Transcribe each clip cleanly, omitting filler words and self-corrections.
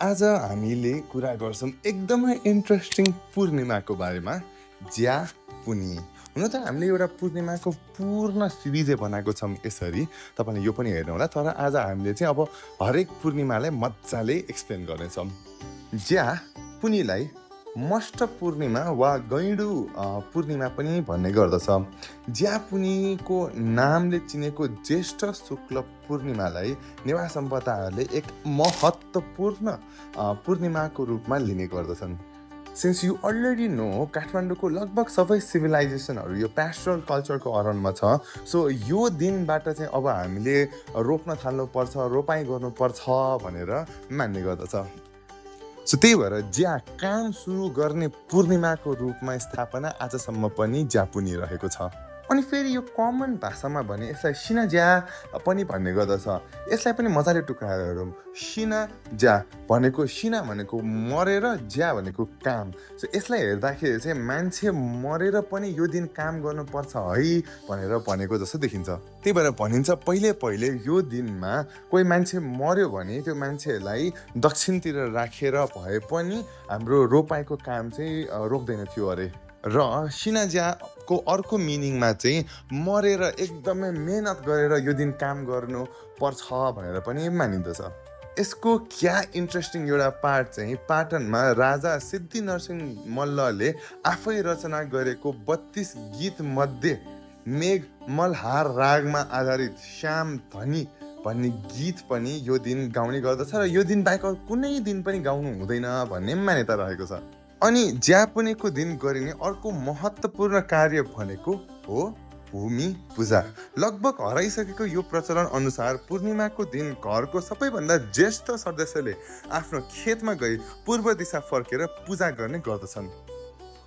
आज हामीले कुरा गर्छौँ एकदमै इन्ट्रेस्टिङ पूर्णिमाको बारेमा। ज्या पुनी हुन त हामीले एउटा पूर्णिमाको पूर्ण सिरिजै बनाएको छौँ यसरी, तपाईँले यो पनि हेर्नु होला। तर आज हामीले चाहिँ अब हरेक पूर्णिमालाई मजाले एक्सप्लेन गर्नेछौँ। ज्या पुनीलाई मष्ट पूर्णिमा वा गैँडु पूर्णिमा पनि भन्ने गर्दछ। ज्या पुनीको नामले चिनेको ज्येष्ठ शुक्ल पूर्णिमालाई नेवार सम्प्रदायहरूले एक महत्त्वपूर्ण पूर्णिमाको रूपमा लिने गर्दछन्। सिन्स यु अलरेडी नो, काठमाडौँको लगभग सबै सिभिलाइजेसनहरू यो पेस्टरल कल्चरको अराउन्डमा छ। सो यो दिनबाट चाहिँ अब हामीले रोप्न थाल्नुपर्छ, रोपाइँ गर्नुपर्छ भनेर मान्ने गर्दछ। सो त्यही भएर ज्या काम सुरु गर्ने पूर्णिमाको रूपमा स्थापना आजसम्म पनि ज्या पुनी रहेको छ। अनि फेरि यो कमन भाषामा भने यसलाई सिना ज्या पनि भन्ने गर्दछ। यसलाई पनि मजाले टुक्राएर हेरौँ। सिना ज्या भनेको, सिना भनेको मरेर, ज्या भनेको काम। सो यसलाई हेर्दाखेरि चाहिँ मान्छे मरेर पनि यो दिन काम गर्नुपर्छ है भनेर भनेको जस्तो देखिन्छ। त्यही भएर भनिन्छ पहिले यो दिनमा कोही मान्छे मर्यो भने त्यो मान्छेलाई दक्षिणतिर राखेर भए पनि हाम्रो रोपाइँको काम चाहिँ रोक्दैन थियो अरे। र सिनाज्याको अर्को मिनिङमा चाहिँ मरेर एकदमै मेहनत गरेर यो दिन काम गर्नु पर्छ भनेर पनि मानिन्दछ। यसको क्या इन्ट्रेस्टिङ एउटा पार्ट चाहिँ पाटनमा राजा सिद्धिनरसिंह मल्लले आफै रचना गरेको 32 गीत मध्ये मेघ मल्हार रागमा आधारित श्याम धनी भन्ने गीत पनि यो दिन गाउने गर्दछ र यो दिन बाहेक कुनै दिन पनि गाउनु हुँदैन भन्ने मान्यता रहेको छ। अनि ज्या पुनीको दिन गरिने अर्को महत्त्वपूर्ण कार्य भनेको हो भूमि पूजा। लगभग हराइसकेको यो प्रचलन अनुसार पूर्णिमाको दिन घरको सबैभन्दा ज्येष्ठ सदस्यले आफ्नो खेतमा गई पूर्व दिशा फर्केर पूजा गर्ने गर्दछन्।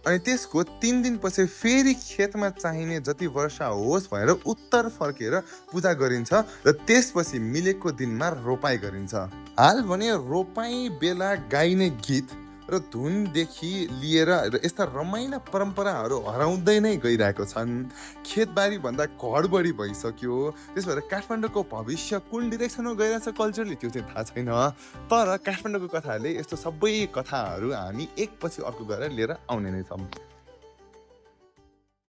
अनि त्यसको 3 दिनपछि फेरि खेतमा चाहिने जति वर्षा होस् भनेर उत्तर फर्केर पूजा गरिन्छ र त्यसपछि मिलेको दिनमा रोपाइँ गरिन्छ। हाल भने रोपाइँ बेला गाइने गीत र धुनदेखि लिएर यस्ता रमाइला परम्पराहरू हराउँदै नै गइरहेको छन्। खेतबारी भन्दा घर बढी भइसक्यो। त्यस भएर काठमाडौँको भविष्य कुन डिरेक्सनमा गइरहेछ कल्चरली त्यो चाहिँ थाहा छैन। तर काठमाडौँको कथाहरूले यस्तो सबै कथाहरू हामी एकपछि अर्को गरेर लिएर आउने नै छौँ।